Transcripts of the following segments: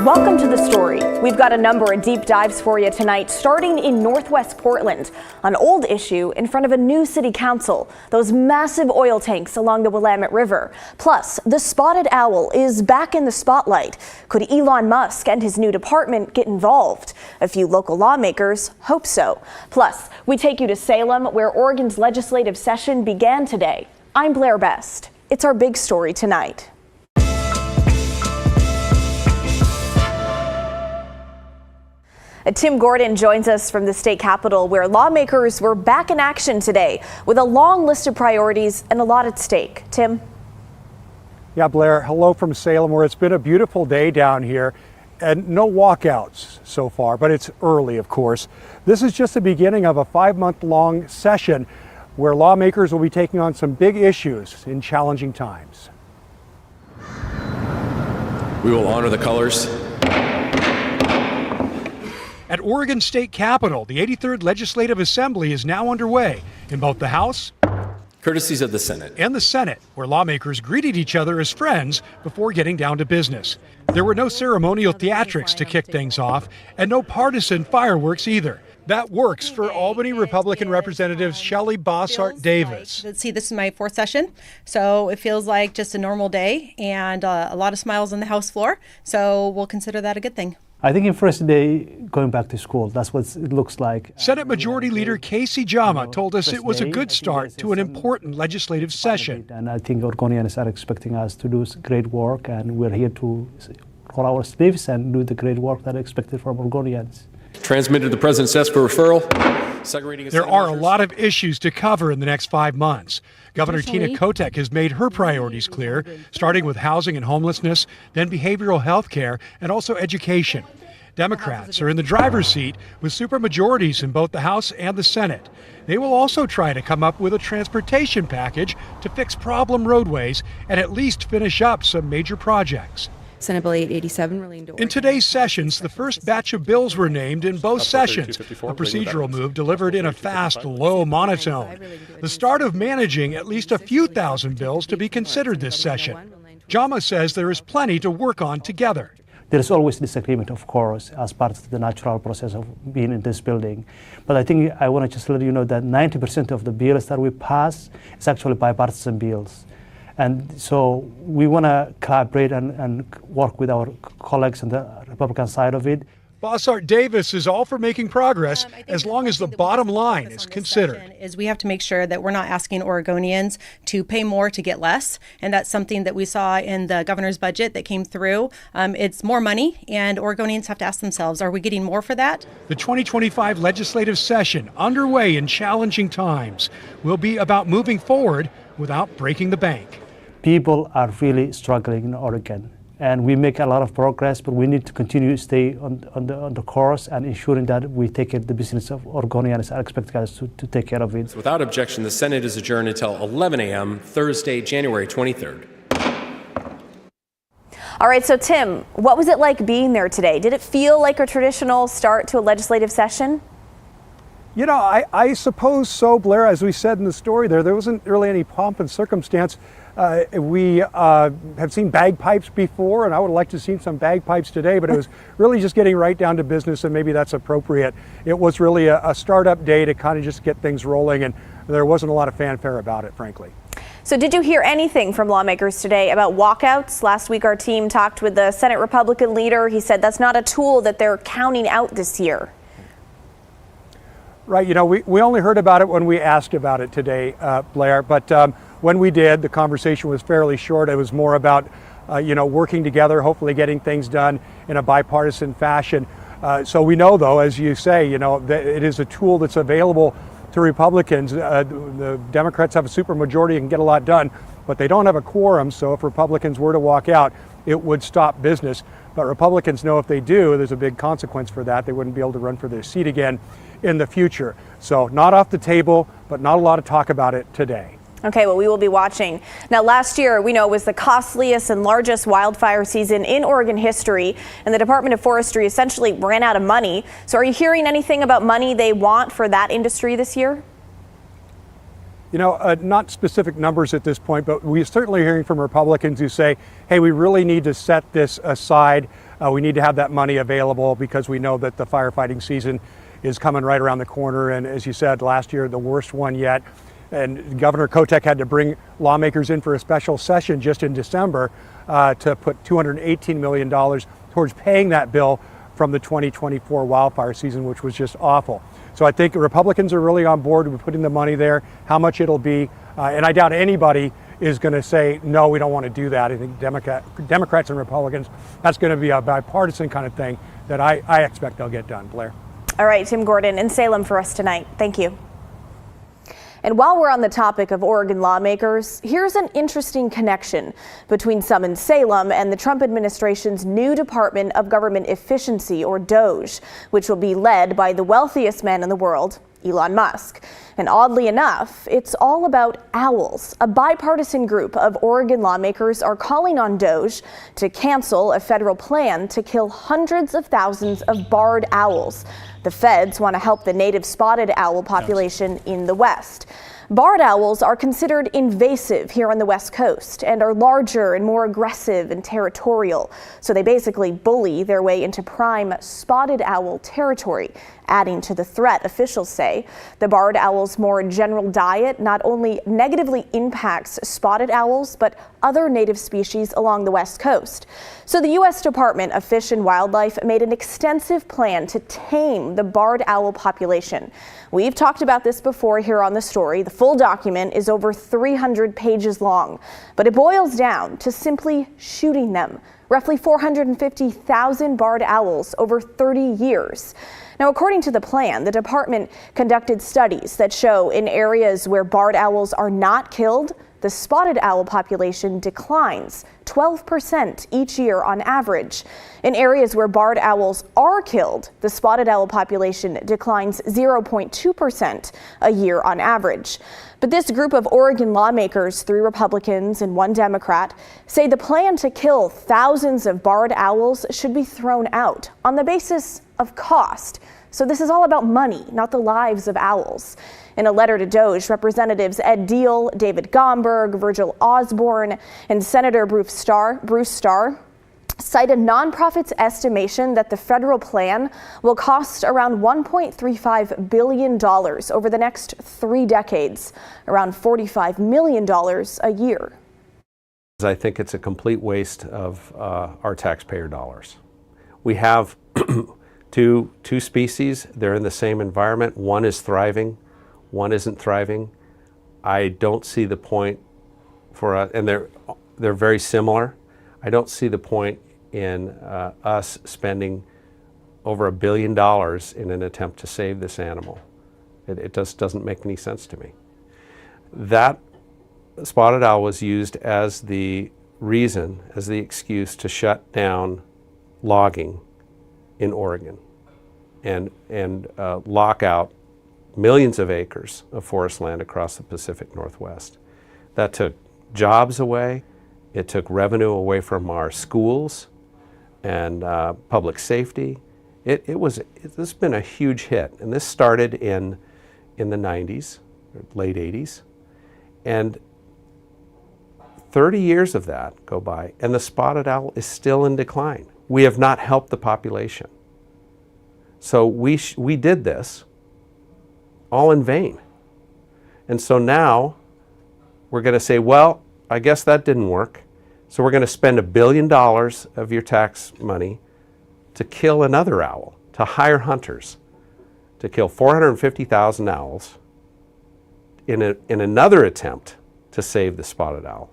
Welcome to The Story. We've got a number of deep dives for you tonight, starting in Northwest Portland, an old issue in front of a new city council, those massive oil tanks along the Willamette River. Plus, the spotted owl is back in the spotlight. Could Elon Musk and his new department get involved? A few local lawmakers hope so. Plus, we take you to Salem, where Oregon's legislative session began today. I'm Blair Best. It's our big story tonight. Tim Gordon joins us from the state capitol, where lawmakers were back in action today with a long list of priorities and a lot at stake. Tim? Yeah, Blair, hello from Salem, where it's been a beautiful day down here and no walkouts so far, but it's early, of course. This is just the beginning of a 5-month-long session where lawmakers will be taking on some big issues in challenging times. We will honor the colors. At Oregon State Capitol, the 83rd Legislative Assembly is now underway in both the House, Courtesies of the Senate, and the Senate, where lawmakers greeted each other as friends before getting down to business. There were no ceremonial theatrics to kick things off, and no partisan fireworks either. That works for Albany Republican Representative Shelley Bossart Davis. Let's see, this is my 4th session, so it feels like just a normal day and a lot of smiles on the House floor, so we'll consider that a good thing. I think in first day going back to school, that's what it looks like. Senate Majority Leader Casey Jama told us it was a good start to an important legislative session. And I think Oregonians are expecting us to do great work, and we're here to roll our sleeves and do the great work that is expected from Oregonians. transmitted the President's desk for referral. There are a lot of issues to cover in the next 5 months. Governor Tina Kotek has made her priorities clear, starting with housing and homelessness, then behavioral health care, and also education. Democrats are in the driver's seat with supermajorities in both the House and the Senate. They will also try to come up with a transportation package to fix problem roadways and at least finish up some major projects. Senate Bill 887 relating to In today's sessions, the first batch of bills were named in both sessions, a procedural move delivered in a fast, low monotone. The start of managing at least a few thousand bills to be considered this session. Jama says there is plenty to work on together. There is always disagreement, of course, as part of the natural process of being in this building. But I think I want to just let you know that 90% of the bills that we pass is actually bipartisan bills. And so we want to collaborate and work with our colleagues on the Republican side of it. Bossart Davis is all for making progress as long as the bottom line is considered. We have to make sure that we're not asking Oregonians to pay more to get less. And that's something that we saw in the governor's budget that came through. It's more money, and Oregonians have to ask themselves, are we getting more for that? The 2025 legislative session, underway in challenging times, will be about moving forward without breaking the bank. People are really struggling in Oregon, and we make a lot of progress, but we need to continue to stay on the course and ensuring that we take care of the business of Oregonians are expecting us to take care of it. Without objection, the Senate is adjourned until 11 a.m. Thursday, January 23rd. All right, so Tim, what was it like being there today? Did it feel like a traditional start to a legislative session? You know, I suppose so, Blair. As we said in the story there wasn't really any pomp and circumstance. We have seen bagpipes before, and I would like to have seen some bagpipes today, but it was really just getting right down to business, and maybe that's appropriate. It was really a startup day to kind of just get things rolling, and there wasn't a lot of fanfare about it, frankly. So did you hear anything from lawmakers today about walkouts? Last week, our team talked with the Senate Republican leader. He said that's not a tool that they're counting out this year. Right, you know, we only heard about it when we asked about it today, Blair, but when we did, the conversation was fairly short. It was more about, working together, hopefully getting things done in a bipartisan fashion. So we know, though, as you say, that it is a tool that's available to Republicans. The Democrats have a supermajority and can get a lot done, but they don't have a quorum. So if Republicans were to walk out, it would stop business. But Republicans know if they do, there's a big consequence for that. They wouldn't be able to run for their seat again in the future. So not off the table, but not a lot of talk about it today. Okay, well, we will be watching. Now, last year, we know it was the costliest and largest wildfire season in Oregon history, and the Department of Forestry essentially ran out of money. So are you hearing anything about money they want for that industry this year? Not specific numbers at this point, but we're certainly hearing from Republicans who say, hey, we really need to set this aside We need to have that money available because we know that the firefighting season is coming right around the corner. And as you said, last year, the worst one yet. And Governor Kotek had to bring lawmakers in for a special session just in December to put $218 million towards paying that bill from the 2024 wildfire season, which was just awful. So I think Republicans are really on board with putting the money there, how much it'll be. And I doubt anybody is going to say, no, we don't want to do that. I think Democrats and Republicans, that's going to be a bipartisan kind of thing that I expect they'll get done. Blair. All right, Tim Gordon in Salem for us tonight. Thank you. And while we're on the topic of Oregon lawmakers, here's an interesting connection between some in Salem and the Trump administration's new Department of Government Efficiency, or DOGE, which will be led by the wealthiest man in the world, Elon Musk. And oddly enough, it's all about owls. A bipartisan group of Oregon lawmakers are calling on DOGE to cancel a federal plan to kill hundreds of thousands of barred owls. The feds want to help the native spotted owl population in the West. Barred owls are considered invasive here on the West Coast and are larger and more aggressive and territorial. So they basically bully their way into prime spotted owl territory, adding to the threat, officials say. The barred owl's more general diet not only negatively impacts spotted owls, but other native species along the West Coast. So the U.S. Department of Fish and Wildlife made an extensive plan to tame the barred owl population. We've talked about this before here on The Story. The full document is over 300 pages long, but it boils down to simply shooting them. Roughly 450,000 barred owls over 30 years. Now, according to the plan, the department conducted studies that show in areas where barred owls are not killed, the spotted owl population declines 12% each year on average. In areas where barred owls are killed, the spotted owl population declines 0.2% a year on average. But this group of Oregon lawmakers, 3 Republicans and 1 Democrat, say the plan to kill thousands of barred owls should be thrown out on the basis of cost. So this is all about money, not the lives of owls. In a letter to DOGE, Representatives Ed Deal, David Gomberg, Virgil Osborne, and Senator Bruce Starr cite a nonprofit's estimation that the federal plan will cost around $1.35 billion over the next 3 decades, around $45 million a year. I think it's a complete waste of our taxpayer dollars. We have two species. They're in the same environment. One is thriving, one isn't thriving. I don't see the point for us, and they're very similar. I don't see the point in us spending over $1 billion in an attempt to save this animal. It just doesn't make any sense to me. That spotted owl was used as the reason, as the excuse to shut down logging in Oregon and lock out millions of acres of forest land across the Pacific Northwest. That took jobs away. It took revenue away from our schools and public safety. This has been a huge hit, and this started in the 90s, late 80s, and 30 years of that go by, and the spotted owl is still in decline. We have not helped the population. So we did this all in vain. And so now we're going to say, well, I guess that didn't work. So we're going to spend $1 billion of your tax money to kill another owl, to hire hunters, to kill 450,000 owls in another attempt to save the spotted owl.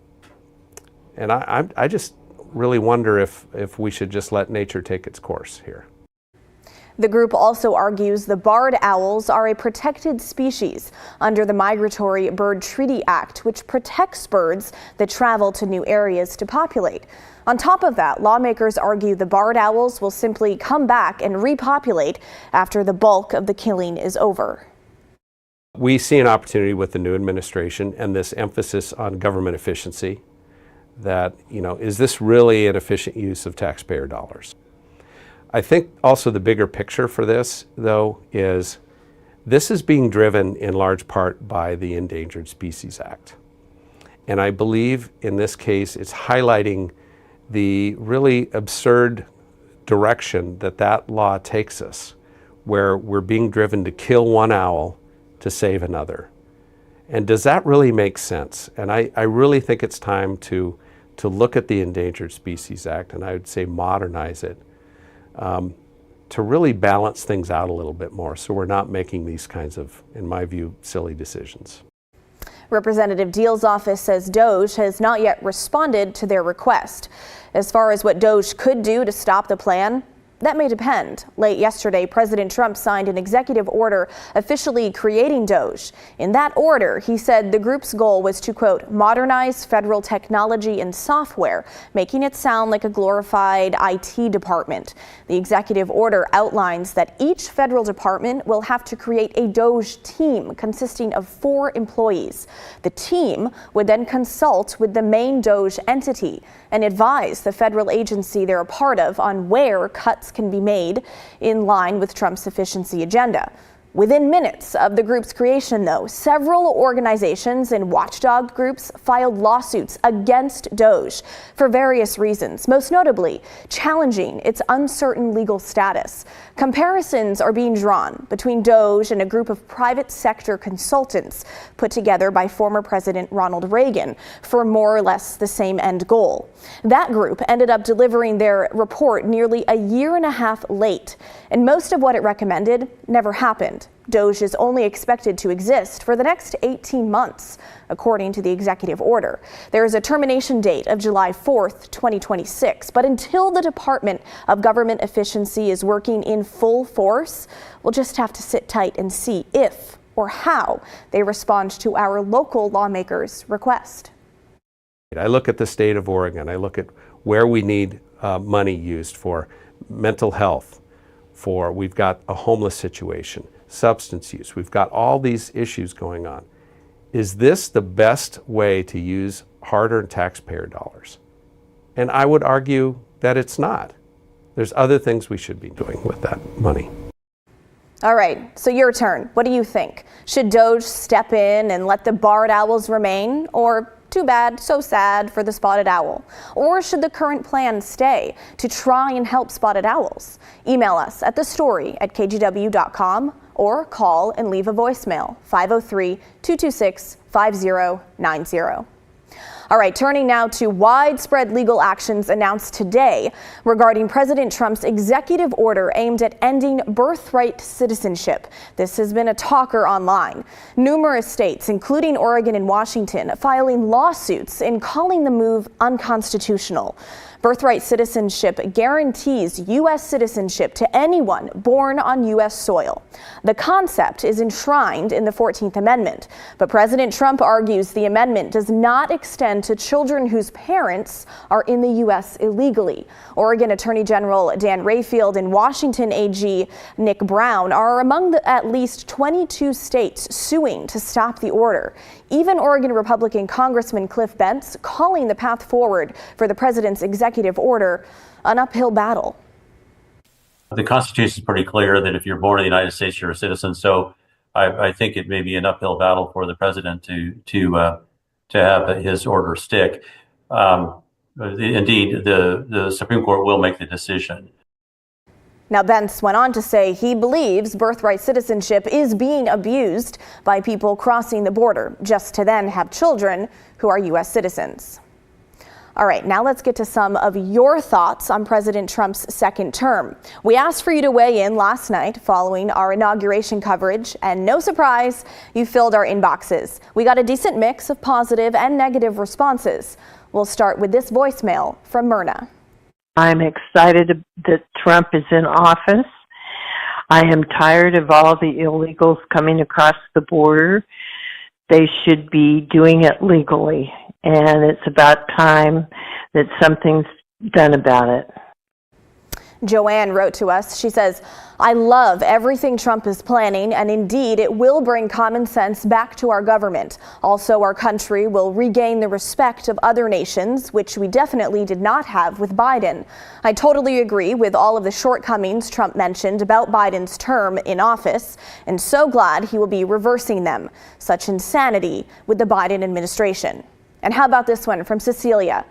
And I just really wonder if we should just let nature take its course here. The group also argues the barred owls are a protected species under the Migratory Bird Treaty Act, which protects birds that travel to new areas to populate. On top of that, lawmakers argue the barred owls will simply come back and repopulate after the bulk of the killing is over. We see an opportunity with the new administration and this emphasis on government efficiency that, is this really an efficient use of taxpayer dollars? I think also the bigger picture for this, though, is this is being driven in large part by the Endangered Species Act. And I believe in this case it's highlighting the really absurd direction that that law takes us, where we're being driven to kill one owl to save another. And does that really make sense? And I really think it's time to look at the Endangered Species Act, and I would say modernize it, to really balance things out a little bit more so we're not making these kinds of, in my view, silly decisions. Representative Deal's office says DOJ has not yet responded to their request. As far as what DOJ could do to stop the plan, that may depend. Late yesterday, President Trump signed an executive order officially creating DOJ. In that order, he said the group's goal was to, quote, modernize federal technology and software, making it sound like a glorified IT department. The executive order outlines that each federal department will have to create a DOJ team consisting of 4 employees. The team would then consult with the main DOJ entity and advise the federal agency they're a part of on where cuts can be made in line with Trump's efficiency agenda. Within minutes of the group's creation, though, several organizations and watchdog groups filed lawsuits against DOJ for various reasons, most notably challenging its uncertain legal status. Comparisons are being drawn between DOJ and a group of private sector consultants put together by former President Ronald Reagan for more or less the same end goal. That group ended up delivering their report nearly a year and a half late, and most of what it recommended never happened. DOJ is only expected to exist for the next 18 months, according to the executive order. There is a termination date of July 4th, 2026, but until the Department of Government Efficiency is working in full force, we'll just have to sit tight and see if or how they respond to our local lawmakers' request. I look at the state of Oregon. I look at where we need money used for mental health, we've got a homeless situation, substance use. We've got all these issues going on. Is this the best way to use hard-earned taxpayer dollars? And I would argue that it's not. There's other things we should be doing with that money. All right, so your turn. What do you think? Should DOJ step in and let the barred owls remain, or too bad, so sad for the spotted owl? Or should the current plan stay to try and help spotted owls? Email us at thestory@kgw.com or call and leave a voicemail, 503-226-5090. All right, turning now to widespread legal actions announced today regarding President Trump's executive order aimed at ending birthright citizenship. This has been a talker online. Numerous states, including Oregon and Washington, filing lawsuits and calling the move unconstitutional. Birthright citizenship guarantees U.S. citizenship to anyone born on U.S. soil. The concept is enshrined in the 14th Amendment, but President Trump argues the amendment does not extend to children whose parents are in the U.S. illegally. Oregon Attorney General Dan Rayfield and Washington AG Nick Brown are among the at least 22 states suing to stop the order. Even Oregon Republican Congressman Cliff Bentz calling the path forward for the president's executive order an uphill battle. The Constitution is pretty clear that if you're born in the United States, you're a citizen. So I think it may be an uphill battle for the president to have his order stick. Indeed, the Supreme Court will make the decision. Now, Bentz went on to say he believes birthright citizenship is being abused by people crossing the border just to then have children who are U.S. citizens. All right, now let's get to some of your thoughts on President Trump's second term. We asked for you to weigh in last night following our inauguration coverage, and no surprise, you filled our inboxes. We got a decent mix of positive and negative responses. We'll start with this voicemail from Myrna. I'm excited that Trump is in office. I am tired of all the illegals coming across the border. They should be doing it legally, and it's about time that something's done about it. Joanne wrote to us. She says, I love everything Trump is planning, and indeed it will bring common sense back to our government. Also, our country will regain the respect of other nations, which we definitely did not have with Biden. I totally agree with all of the shortcomings Trump mentioned about Biden's term in office, and so glad he will be reversing them. Such insanity with the Biden administration. And how about this one from Cecilia?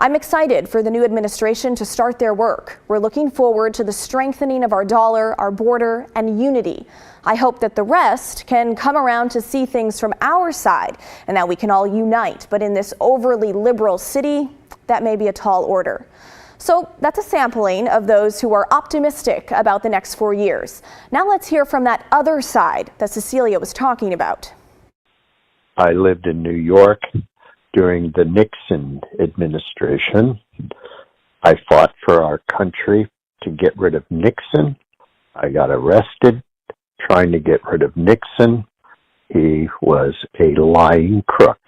I'm excited for the new administration to start their work. We're looking forward to the strengthening of our dollar, our border, and unity. I hope that the rest can come around to see things from our side and that we can all unite. But in this overly liberal city, that may be a tall order. So that's a sampling of those who are optimistic about the next 4 years. Now let's hear from that other side that Cecilia was talking about. I lived in New York during the Nixon administration. I fought for our country to get rid of Nixon. I got arrested trying to get rid of Nixon. He was a lying crook.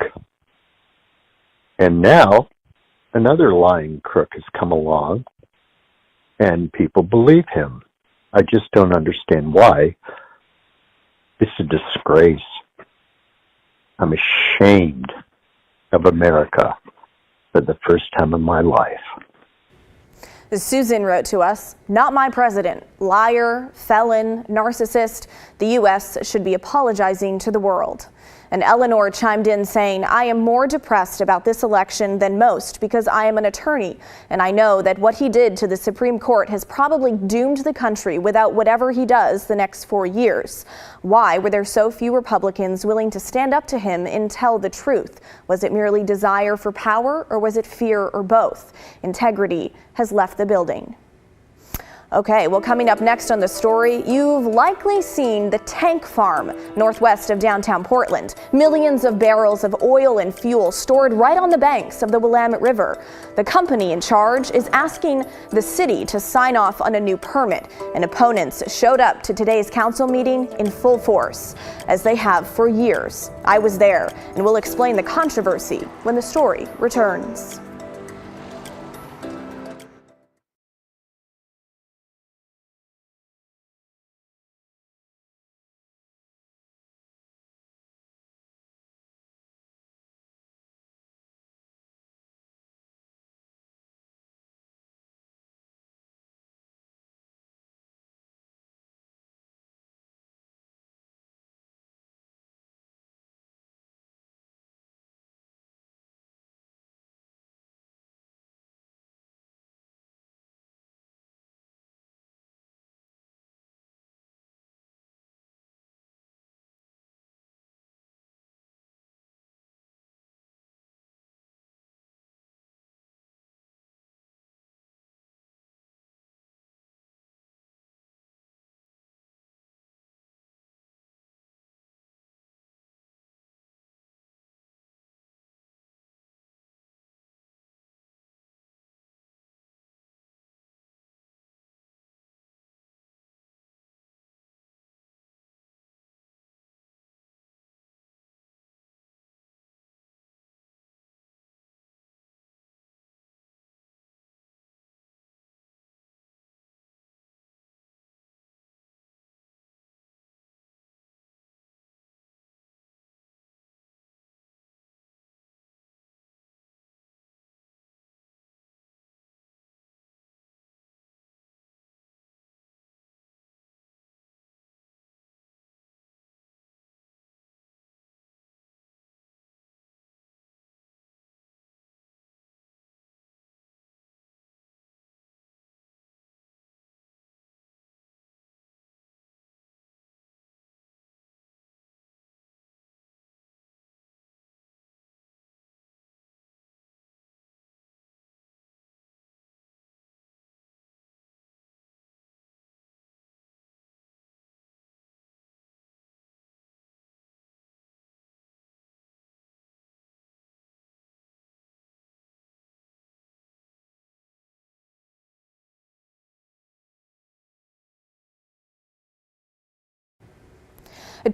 And now another lying crook has come along and people believe him. I just don't understand why. It's a disgrace. I'm ashamed of America for the first time in my life. Susan wrote to us, "Not my president. Liar, felon, narcissist. The U.S. should be apologizing to the world." And Eleanor chimed in saying, "I am more depressed about this election than most because I am an attorney, and I know that what he did to the Supreme Court has probably doomed the country without whatever he does the next 4 years. Why were there so few Republicans willing to stand up to him and tell the truth? Was it merely desire for power, or was it fear, or both? Integrity has left the building." Okay, well, coming up next on the story, you've likely seen the tank farm northwest of downtown Portland. Millions of barrels of oil and fuel stored right on the banks of the Willamette River. The company in charge is asking the city to sign off on a new permit, and opponents showed up to today's council meeting in full force, as they have for years. I was there, and we'll explain the controversy when the story returns.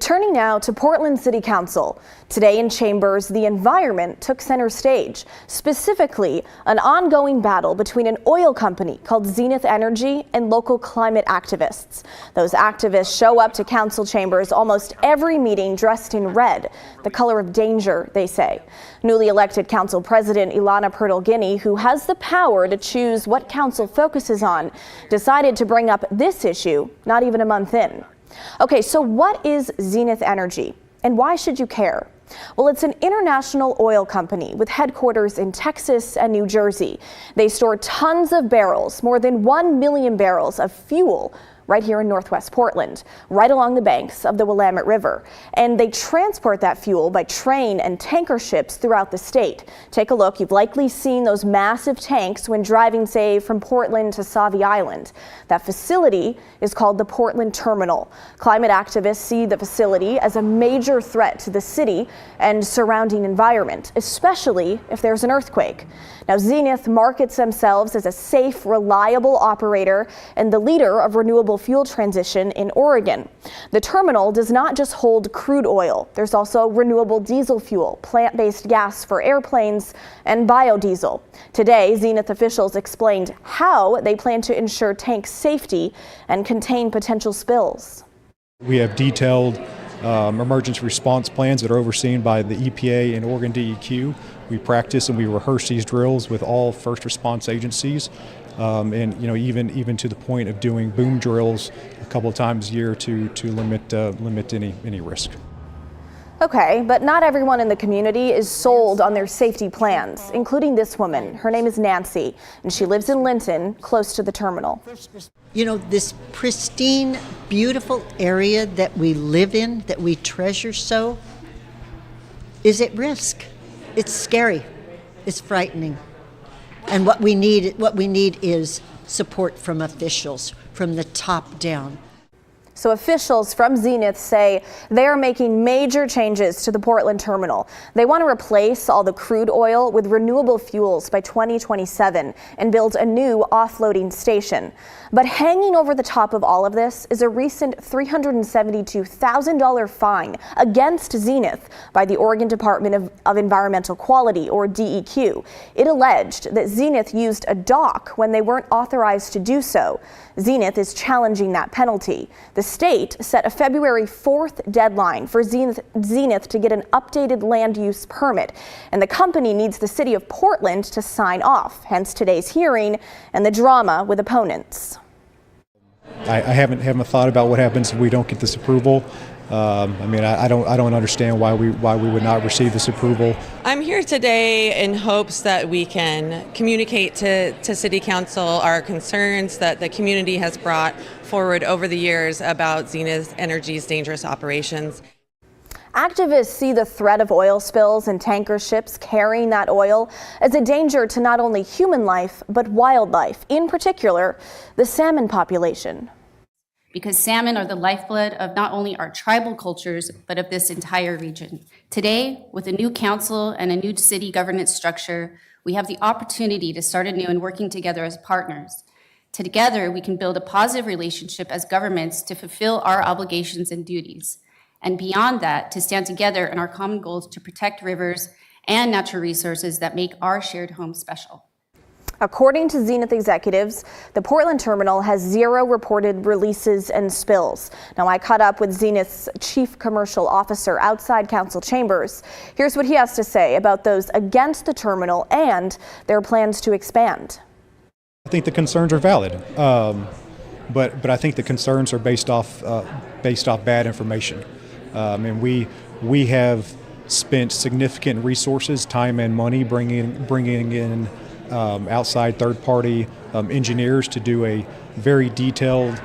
Turning now to Portland City Council. Today in chambers, the environment took center stage, specifically an ongoing battle between an oil company called Zenith Energy and local climate activists. Those activists show up to council chambers almost every meeting dressed in red, the color of danger, they say. Newly elected council president Ilana Purtle-Guiney, who has the power to choose what council focuses on, decided to bring up this issue not even a month in. Okay, so what is Zenith Energy? And why should you care? Well, it's an international oil company with headquarters in Texas and New Jersey. They store tons of barrels, more than 1 million barrels of fuel, right here in Northwest Portland, right along the banks of the Willamette River. And they transport that fuel by train and tanker ships throughout the state. Take a look. You've likely seen those massive tanks when driving, say, from Portland to Sauvie Island. That facility is called the Portland Terminal. Climate activists see the facility as a major threat to the city and surrounding environment, especially if there's an earthquake. Now, Zenith markets themselves as a safe, reliable operator and the leader of renewable fuel transition in Oregon. The terminal does not just hold crude oil. There's also renewable diesel fuel, plant-based gas for airplanes, and biodiesel. Today, Zenith officials explained how they plan to ensure tank safety and contain potential spills. We have detailed emergency response plans that are overseen by the EPA and Oregon DEQ. We practice and we rehearse these drills with all first response agencies, and even to the point of doing boom drills a couple of times a year to limit any risk. Okay, but not everyone in the community is sold on their safety plans, including this woman. Her name is Nancy, and she lives in Linton, close to the terminal. You know, this pristine, beautiful area that we live in, that we treasure so, is at risk. It's scary. It's frightening. And what we need is support from officials, from the top down. So officials from Zenith say they are making major changes to the Portland terminal. They want to replace all the crude oil with renewable fuels by 2027 and build a new offloading station. But hanging over the top of all of this is a recent $372,000 fine against Zenith by the Oregon Department of Environmental Quality, or DEQ. It alleged that Zenith used a dock when they weren't authorized to do so. Zenith is challenging that penalty. The state set a February 4th deadline for Zenith to get an updated land use permit, and the company needs the city of Portland to sign off, hence today's hearing and the drama with opponents. I haven't thought about what happens if we don't get this approval. I don't understand why we would not receive this approval. I'm here today in hopes that we can communicate to City Council our concerns that the community has brought forward over the years about Zenith Energy's dangerous operations. Activists see the threat of oil spills and tanker ships carrying that oil as a danger to not only human life, but wildlife, in particular, the salmon population. Because salmon are the lifeblood of not only our tribal cultures, but of this entire region. Today, with a new council and a new city governance structure, we have the opportunity to start anew and working together as partners. Together, we can build a positive relationship as governments to fulfill our obligations and duties. And beyond that, to stand together in our common goals to protect rivers and natural resources that make our shared home special. According to Zenith executives, the Portland terminal has 0 reported releases and spills. Now, I caught up with Zenith's chief commercial officer outside council chambers. Here's what he has to say about those against the terminal and their plans to expand. I think the concerns are valid, but I think the concerns are based off bad information. And we have spent significant resources, time and money bringing in outside third-party engineers to do a very detailed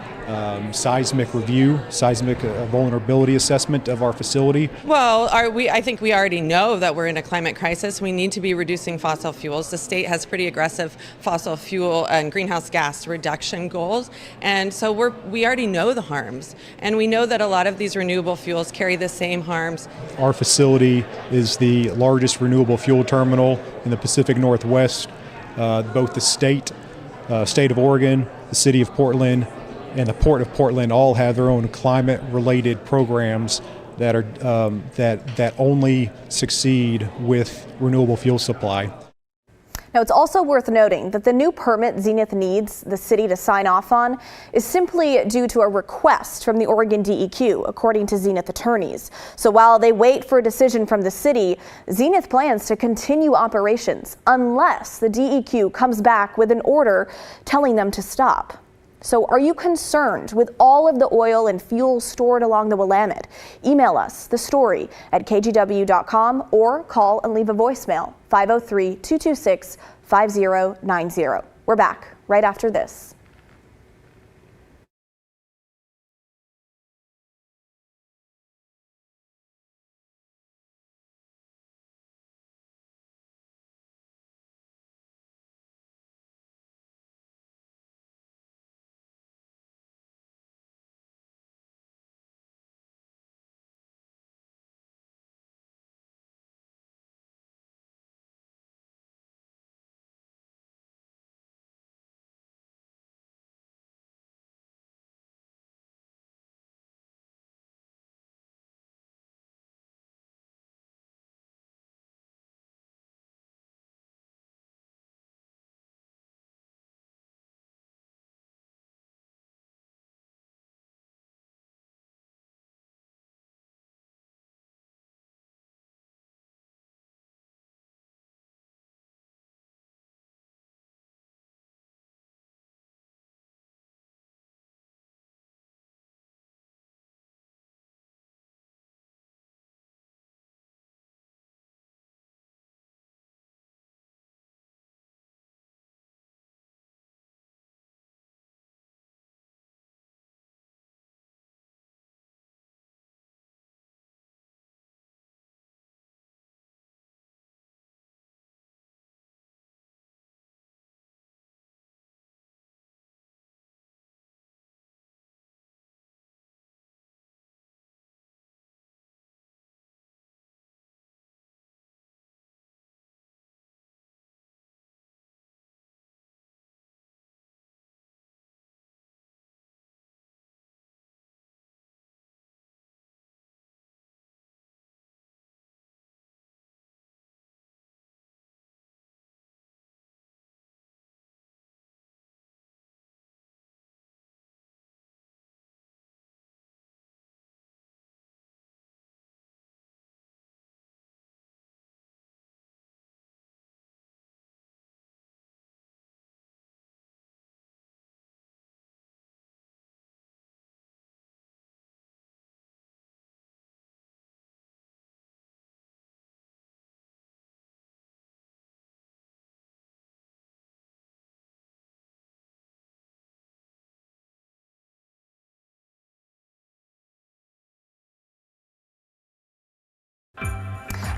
seismic vulnerability assessment of our facility. Well, I think we already know that we're in a climate crisis. We need to be reducing fossil fuels. The state has pretty aggressive fossil fuel and greenhouse gas reduction goals, and so we already know the harms, and we know that a lot of these renewable fuels carry the same harms. Our facility is the largest renewable fuel terminal in the Pacific Northwest. Both the state of Oregon, the city of Portland, and the Port of Portland all have their own climate-related programs that are that only succeed with renewable fuel supply. Now, it's also worth noting that the new permit Zenith needs the city to sign off on is simply due to a request from the Oregon DEQ, according to Zenith attorneys. So while they wait for a decision from the city, Zenith plans to continue operations unless the DEQ comes back with an order telling them to stop. So are you concerned with all of the oil and fuel stored along the Willamette? Email us the story at kgw.com or call and leave a voicemail 503-226-5090. We're back right after this.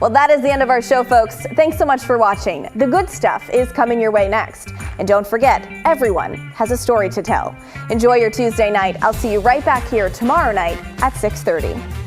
Well, that is the end of our show, folks. Thanks so much for watching. The good stuff is coming your way next. And don't forget, everyone has a story to tell. Enjoy your Tuesday night. I'll see you right back here tomorrow night at 6:30.